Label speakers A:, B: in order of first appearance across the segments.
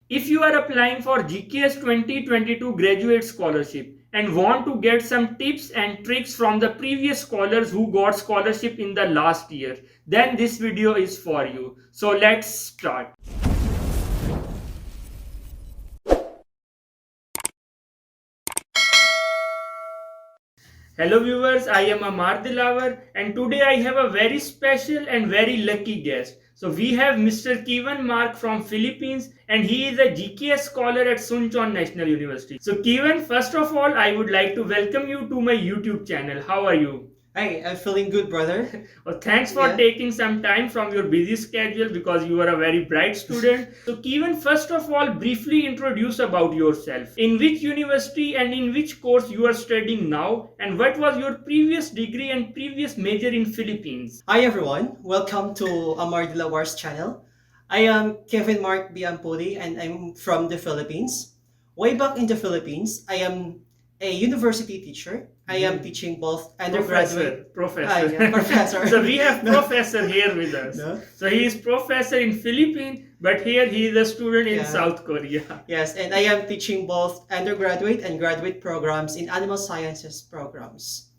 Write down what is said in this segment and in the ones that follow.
A: If you are applying for GKS 2022 Graduate Scholarship and want to get some tips and tricks from the previous scholars who got scholarship in the last year, then this video is for you. So let's start. Hello viewers, I am Amar Dilavar and today I have a very special and very lucky guest. So we have Mr. Keiven Mark from Philippines and he is a GKS scholar at Suncheon National University. So Keiven, first of all, I would like to welcome you to my YouTube channel. How are you?
B: Hey, I'm feeling good, brother.
A: Well, thanks for taking some time from your busy schedule because you are a very bright student. So, Keiven, first of all, briefly introduce about yourself. In which university and in which course you are studying now, and what was your previous degree and previous major in Philippines?
B: Hi, everyone. Welcome to Amar Dilawar's channel. I am Kevin Mark Biampuri and I'm from the Philippines. Way back in the Philippines, I am a university teacher. I am teaching both undergraduate...
A: Professor. So we have professor here with us.
B: No?
A: So he is professor in Philippines, but here he is a student in South Korea.
B: Yes, and I am teaching both undergraduate and graduate programs in animal sciences programs.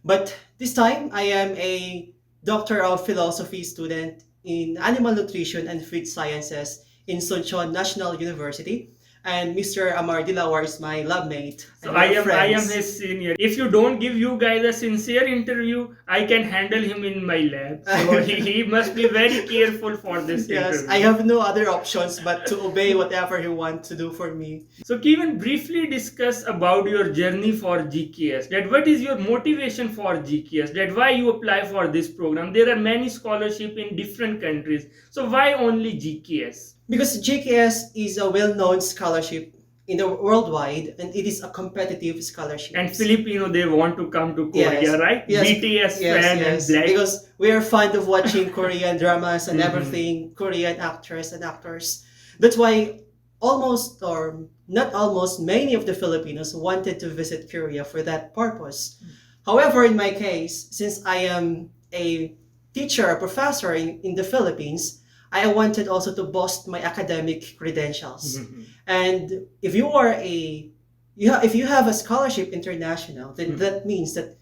B: But this time, I am a Doctor of Philosophy student in Animal Nutrition and Food Sciences in Suncheon National University. And Mr. Amar Dilawar is my lab mate.
A: So I am his senior. If you don't give you guys a sincere interview, I can handle him in my lab. So he must be very careful for this interview.
B: I have no other options but to obey whatever he wants to do for me.
A: So Keiven, briefly discuss about your journey for GKS. That what is your motivation for GKS? That why you apply for this program? There are many scholarships in different countries. So why only GKS?
B: Because GKS is a well-known scholarship in the worldwide and it is a competitive scholarship.
A: And Filipino, they want to come to Korea, right?
B: Yes.
A: BTS fan and Black.
B: Because we are fond of watching Korean dramas and everything, Korean actors and actors. That's why almost, or not almost, many of the Filipinos wanted to visit Korea for that purpose. However, in my case, since I am a teacher, a professor in the Philippines, I wanted also to boast my academic credentials. And if you are if you have a scholarship international, then that means that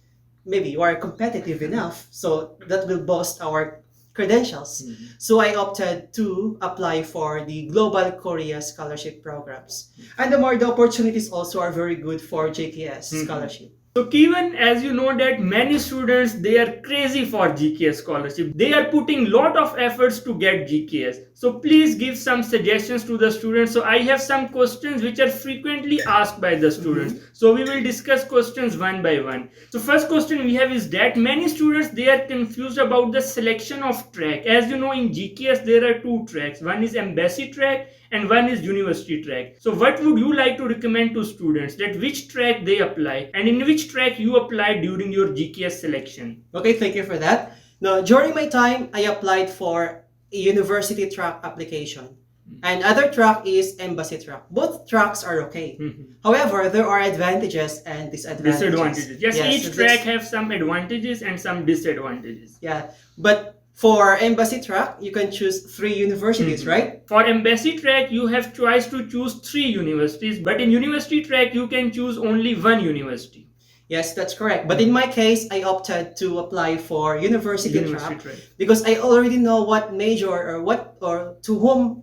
B: maybe you are competitive enough. So that will boast our credentials. So I opted to apply for the Global Korea Scholarship programs. And the opportunities also are very good for JKS scholarship.
A: So Keiven, as you know that many students, they are crazy for GKS scholarship. They are putting lot of efforts to get GKS. So please give some suggestions to the students. So I have some questions which are frequently asked by the students. So we will discuss questions one by one. So first question we have is that many students, they are confused about the selection of track. As you know, in GKS there are two tracks. One is embassy track and one is university track. So what would you like to recommend to students, that which track they apply and in which track you apply during your GKS selection?
B: Okay, thank you for that. Now, during my time, I applied for a university track application. And other track is embassy track. Both tracks are okay. However, there are advantages and disadvantages.
A: Yes, each track have some advantages and some disadvantages.
B: Yeah, but for embassy track, you can choose 3 universities, right?
A: For embassy track, you have choice to choose 3 universities, but in university track, you can choose only 1 university.
B: Yes, that's correct. But in my case, I opted to apply for university track because I already know what major or to whom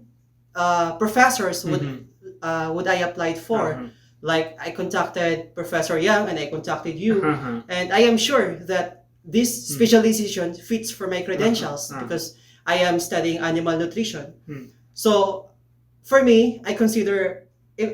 B: professors would I apply for. Like I contacted Professor Yang and I contacted you, and I am sure that this specialization fits for my credentials because I am studying animal nutrition. So for me, I consider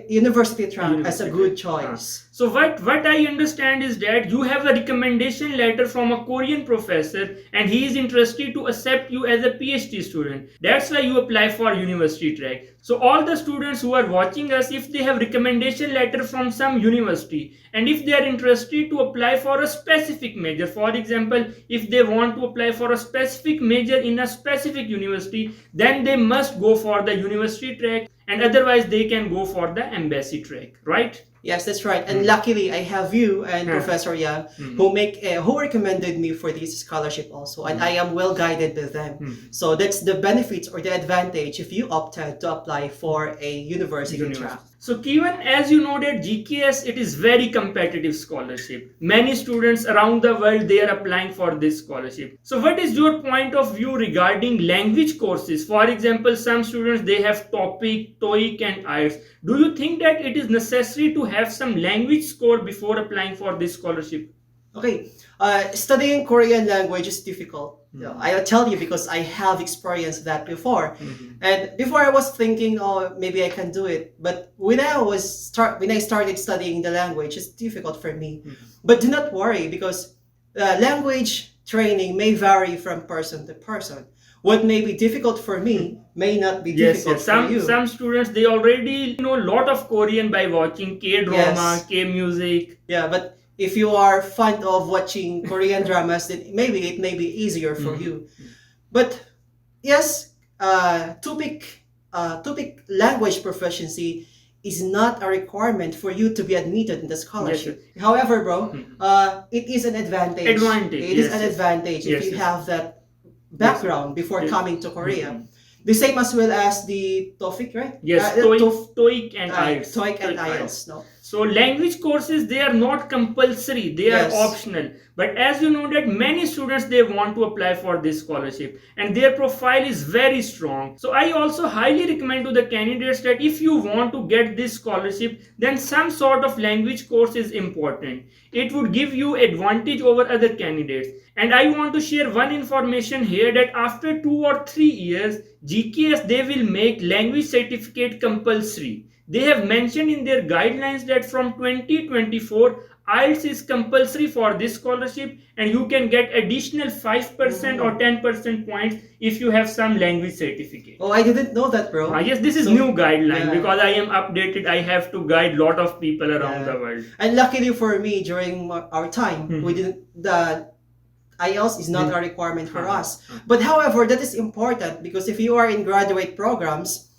B: university track as a good choice.
A: So what I understand is that you have a recommendation letter from a Korean professor and he is interested to accept you as a PhD student. That's why you apply for university track. So all the students who are watching us, if they have recommendation letter from some university and if they are interested to apply for a specific major, for example, if they want to apply for a specific major in a specific university, then they must go for the university track and otherwise they can go for the embassy track, right?
B: Yes, that's right. And luckily, I have you and Professor Yang who recommended me for this scholarship also, and I am well guided with them. So that's the benefits or the advantage if you opted to apply for a university track.
A: So Keiven, as you know that GKS, it is very competitive scholarship. Many students around the world, they are applying for this scholarship. So what is your point of view regarding language courses? For example, some students, they have TOEIC, TOEIC and IELTS. Do you think that it is necessary to have some language score before applying for this scholarship?
B: Okay, studying Korean language is difficult. I'll tell you because I have experienced that before. And before I was thinking, oh, maybe I can do it. But when I started studying the language, it's difficult for me. But do not worry because language training may vary from person to person. What may be difficult for me may not be difficult for you.
A: Some students, they already know a lot of Korean by watching K-drama, K-music.
B: Yeah, but if you are fond of watching Korean dramas, then maybe it may be easier for you. But yes, TOEIC language proficiency is not a requirement for you to be admitted in the scholarship. Yes. However, bro, it is an advantage. It is an advantage if you have that background before coming to Korea. The same as well as the TOEIC, right?
A: Yes, TOEIC and IELTS.
B: TOEIC and IELTS, no?
A: So language courses, they are not compulsory, they are optional. But as you know that many students, they want to apply for this scholarship and their profile is very strong. So I also highly recommend to the candidates that if you want to get this scholarship, then some sort of language course is important. It would give you advantage over other candidates. And I want to share one information here that after 2 or 3 years, GKS, they will make language certificate compulsory. They have mentioned in their guidelines that from 2024, IELTS is compulsory for this scholarship and you can get additional 5% or 10% points if you have some language certificate.
B: Oh, I didn't know that, bro.
A: Yes, this is new guideline because I am updated. I have to guide lot of people around the world.
B: And luckily for me, during our time, we didn't, the IELTS is not a requirement for us. But however, that is important because if you are in graduate programs,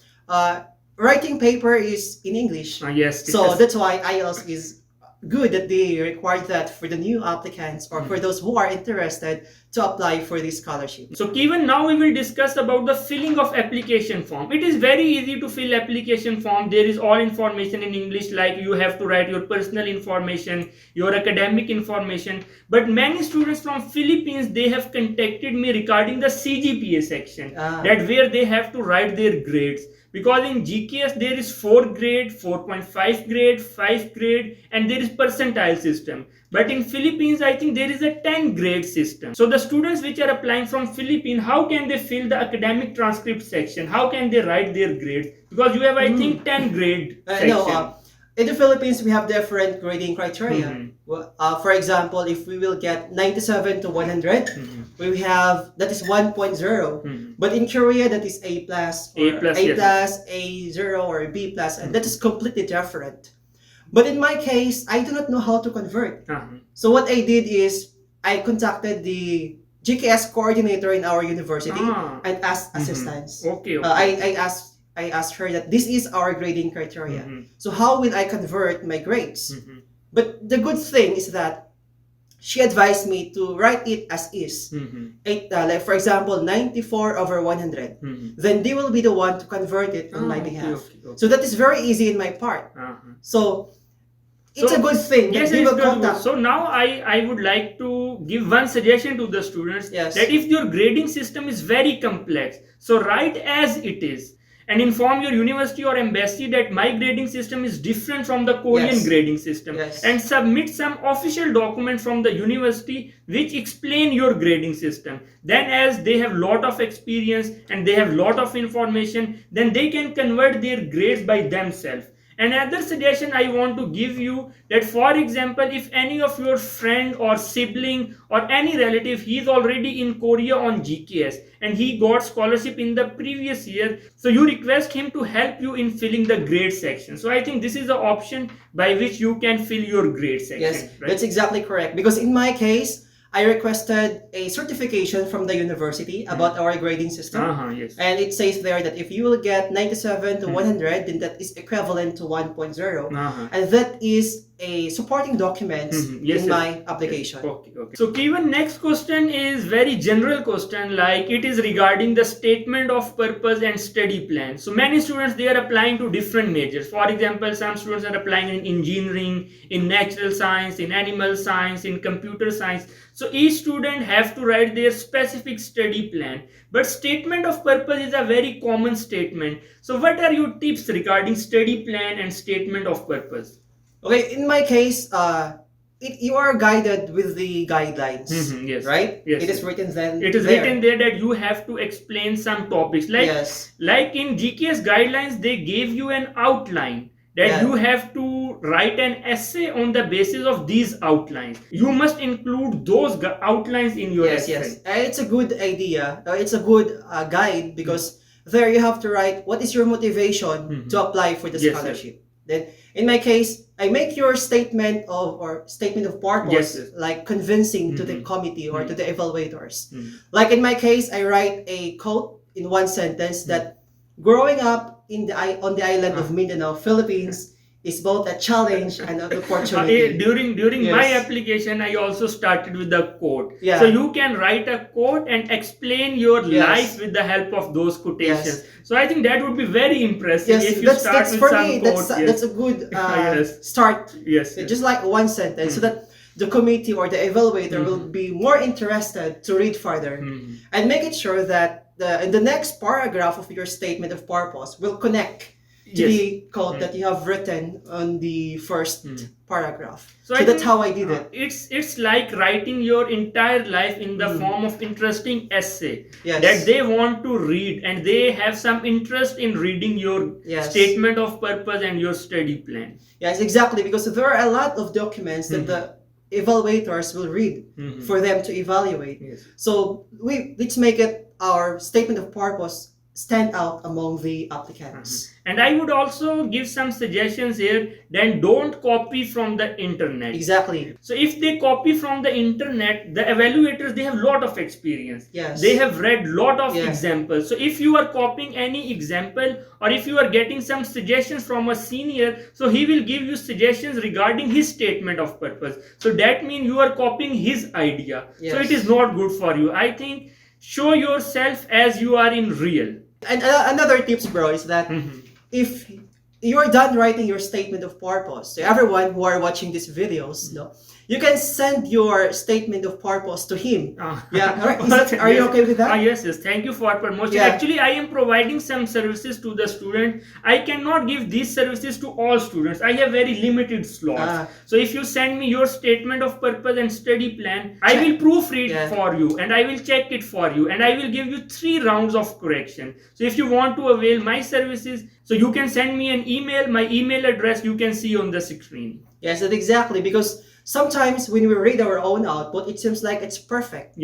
B: writing paper is in English. So that's why IELTS is good that they require that for the new applicants or for those who are interested to apply for this scholarship.
A: So Keiven, now we will discuss about the filling of application form. It is very easy to fill application form. There is all information in English, like you have to write your personal information, your academic information. But many students from Philippines, they have contacted me regarding the CGPA section, that where they have to write their grades. Because in GKS there is 4 grade, 4.5 grade, 5 grade and there is percentile system. But in Philippines I think there is a 10 grade system. So the students which are applying from Philippines, how can they fill the academic transcript section? How can they write their grades? Because you have I think 10 grade section.
B: In the Philippines, we have different grading criteria. For example, if we will get 97 to 100, we have, that is 1.0. But in Korea, that is A plus, A0 or B plus, and that is completely different. But in my case, I do not know how to convert. So what I did is, I contacted the GKS coordinator in our university and asked assistance. I asked her that this is our grading criteria. So how will I convert my grades? But the good thing is that she advised me to write it as is. Like for example, 94 over 100. Then they will be the one to convert it on my behalf. So that is very easy in my part. So it's a good thing.
A: Yes, it's good. So now I would like to give one suggestion to the students that if your grading system is very complex, so write as it is. And inform your university or embassy that my grading system is different from the Korean grading system. And submit some official document from the university which explain your grading system. Then as they have lot of experience and they have lot of information, then they can convert their grades by themselves. Another suggestion I want to give you that, for example, if any of your friend or sibling or any relative, he is already in Korea on GKS and he got scholarship in the previous year, so you request him to help you in filling the grade section. So I think this is the option by which you can fill your grade section.
B: Yes, right? That's exactly correct. Because in my case, I requested a certification from the university about our grading system.
A: Yes.
B: And it says there that if you will get 97 to 100, then that is equivalent to 1.0. And that is a supporting document in my application.
A: Yes. Okay. So Keiven, next question is very general question, like it is regarding the statement of purpose and study plan. So many students, they are applying to different majors. For example, some students are applying in engineering, in natural science, in animal science, in computer science. So each student have to write their specific study plan. But statement of purpose is a very common statement. So what are your tips regarding study plan and statement of purpose?
B: Okay, in my case, you are guided with the guidelines,
A: yes.
B: right?
A: Yes.
B: It is written then.
A: It is written there that you have to explain some topics. Like in GKS guidelines, they gave you an outline that you have to write an essay on the basis of these outlines. You must include those outlines in your essay.
B: Yes, it's a good idea. It's a good guide because there you have to write what is your motivation to apply for the scholarship. Then, in my case, I make your statement of purpose like convincing to the committee or to the evaluators. Like in my case, I write a quote in one sentence that growing up on the island of Mindanao, Philippines, is both a challenge and an opportunity.
A: During my application, I also started with the quote. So you can write a quote and explain your life with the help of those quotations. So I think that would be very impressive if you start with some quote.
B: That's a good start. Just like one sentence, so that the committee or the evaluator will be more interested to read further, and make it sure that in the next paragraph of your statement of purpose will connect to the code that you have written on the first paragraph. So that's how I did it.
A: It's like writing your entire life in the form of interesting essay that they want to read, and they have some interest in reading your statement of purpose and your study plan.
B: Yes, exactly, because there are a lot of documents that the evaluators will read for them to evaluate. So let's make it our statement of purpose stand out among the applicants.
A: And I would also give some suggestions here. Then don't copy from the internet.
B: Exactly.
A: So if they copy from the internet, the evaluators, they have lot of experience. They have read lot of examples. So if you are copying any example, or if you are getting some suggestions from a senior, so he will give you suggestions regarding his statement of purpose. So that means you are copying his idea. So it is not good for you. I think show yourself as you are in real.
B: And another tips, bro, is that if you're done writing your statement of purpose, so everyone who are watching these videos, you can send your statement of purpose to him. Are you okay with that?
A: Yes. Thank you for promotion. Actually, I am providing some services to the student. I cannot give these services to all students. I have very limited slots. So if you send me your statement of purpose and study plan, I will proofread for you, and I will check it for you, and I will give you 3 rounds of correction. So if you want to avail my services, so you can send me an email. My email address you can see on the screen.
B: Yes, that's exactly, because sometimes when we read our own output, it seems like it's perfect.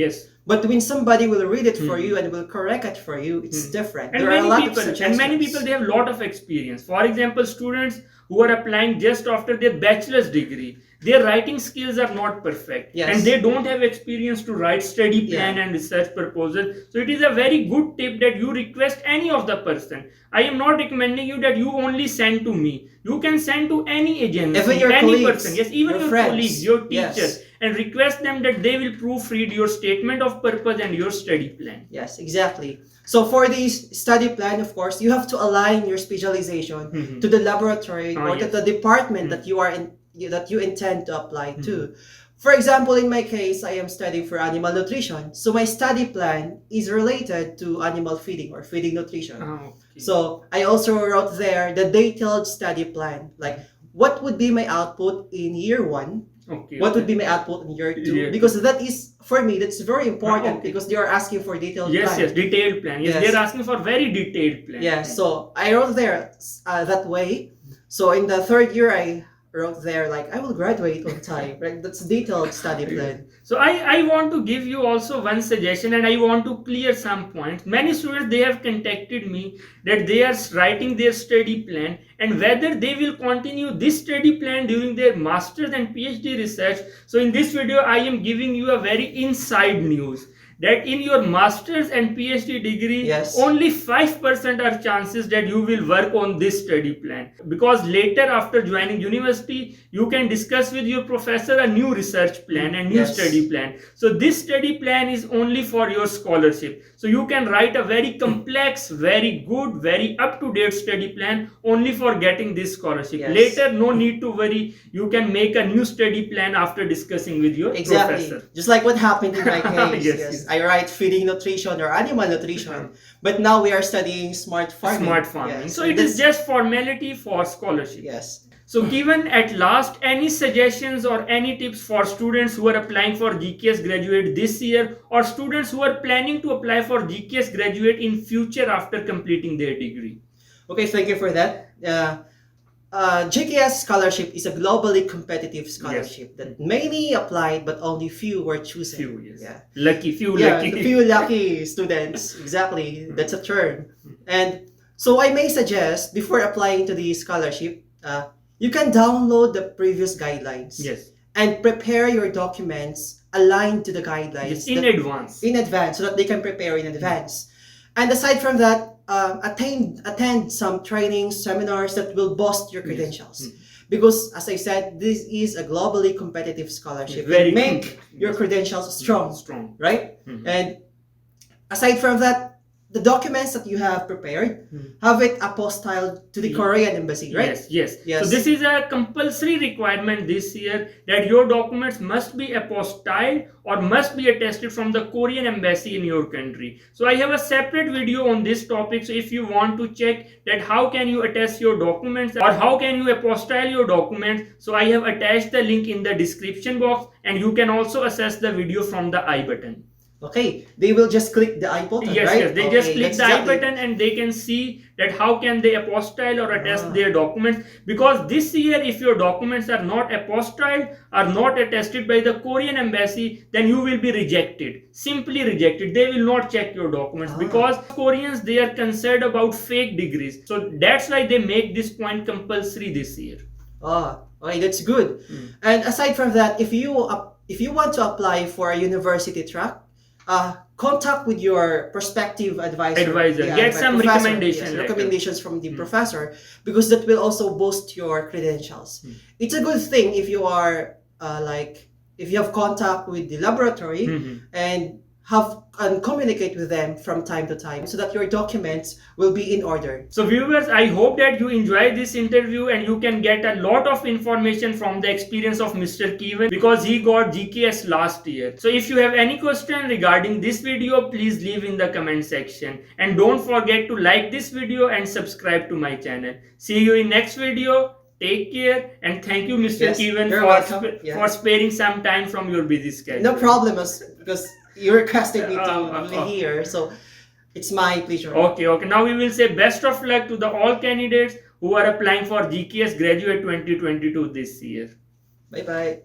B: But when somebody will read it for you and will correct it for you, it's different.
A: And many people, they have a lot of experience. For example, students who are applying just after their bachelor's degree, their writing skills are not perfect, and they don't have experience to write study plan and research proposal. So it is a very good tip that you request any of the person. I am not recommending you that you only send to me. You can send to any agency, any person, even your
B: friends,
A: colleagues, your teachers, and request them that they will proofread your statement of purpose and your study plan.
B: Yes, exactly. So for this study plan, of course, you have to align your specialization to the laboratory or to the department that you are in, that you intend to apply to. For example, in my case, I am studying for animal nutrition. So my study plan is related to animal feeding or feeding nutrition. So I also wrote there the detailed study plan, like what would be my output in year 1, what would be my output in year 2, because that is, for me, that's very important because they are asking for detailed plan.
A: Detailed plan. They're asking for very detailed plan.
B: So I wrote there that way. So in the 3rd year, wrote there like, I will graduate on time. Right? That's a detailed study plan.
A: So I want to give you also one suggestion, and I want to clear some points. Many students, they have contacted me that they are writing their study plan and whether they will continue this study plan during their master's and PhD research. So in this video I am giving you a very inside news that in your master's and PhD degree,
B: Yes.
A: only 5% are chances that you will work on this study plan. Because later, after joining university, you can discuss with your professor a new research plan and new
B: Yes.
A: study plan. So this study plan is only for your scholarship. So you can write a very complex, very good, very up-to-date study plan only for getting this scholarship.
B: Yes.
A: Later, no need to worry. You can make a new study plan after discussing with your
B: Exactly.
A: professor.
B: Just like what happened in my case.
A: Yes,
B: yes.
A: yes.
B: I write feeding nutrition or animal nutrition, but now we are studying smart farming.
A: Smart farming.
B: Yes.
A: So
B: And
A: it is
B: this-
A: just formality for scholarship.
B: Yes.
A: So given at last, any suggestions or any tips for students who are applying for GKS Graduate this year or students who are planning to apply for GKS Graduate in future after completing their degree?
B: Okay, thank you for that. GKS scholarship is a globally competitive scholarship that many applied, but only few were chosen.
A: Few, yes.
B: Yeah.
A: Lucky, few
B: Yeah,
A: lucky.
B: the few lucky students. Exactly, that's a term. And so I may suggest before applying to the scholarship, you can download the previous guidelines.
A: Yes.
B: And prepare your documents aligned to the guidelines
A: Yes, in advance.
B: in advance so that they can prepare in advance. And aside from that, attend some trainings, seminars that will boost your credentials.
A: Yes.
B: Because as I said, this is a globally competitive scholarship.
A: Very
B: It make
A: good.
B: your credentials strong,
A: Strong.
B: right?
A: Mhm.
B: And aside from that, the documents that you have prepared, have it apostilled to the
A: Ye-
B: Korean embassy, right?
A: Yes.
B: Yes.
A: So this is a compulsory requirement this year that your documents must be apostilled or must be attested from the Korean embassy in your country. So I have a separate video on this topic. So if you want to check that how can you attest your documents or how can you apostille your documents, so I have attached the link in the description box and you can also access the video from the I button.
B: Okay, they will just click the I button,
A: Yes,
B: right?
A: yes. They
B: Okay,
A: just click
B: that's
A: the I
B: exactly-
A: button and they can see that how can they apostille or attest
B: Ah.
A: their documents. Because this year, if your documents are not apostilled, are not attested by the Korean embassy, then you will be rejected. Simply rejected. They will not check your documents because Koreans, they are concerned about fake degrees. So that's why they make this point compulsory this year.
B: Okay, that's good. And aside from that, if you want to apply for a university track, contact with your prospective advisor.
A: Get some
B: professor.
A: recommendation
B: Yes,
A: letter.
B: recommendations from the professor, because that will also boost your credentials. It's a good thing if you are if you have contact with the laboratory and communicate with them from time to time so that your documents will be in order.
A: So viewers, I hope that you enjoy this interview and you can get a lot of information from the experience of Mr. Keiven because he got GKS last year. So if you have any question regarding this video, please leave in the comment section. And don't forget to like this video and subscribe to my channel. See you in next video. Take care and thank you, Mr.
B: Yes,
A: Keiven,
B: you're welcome. Yeah.
A: for sparing some time from your busy schedule.
B: No problem, because you requested me to be
A: oh.
B: here, so it's my pleasure.
A: Okay. Now we will say best of luck to the all candidates who are applying for GKS Graduate 2022 this year.
B: Bye bye.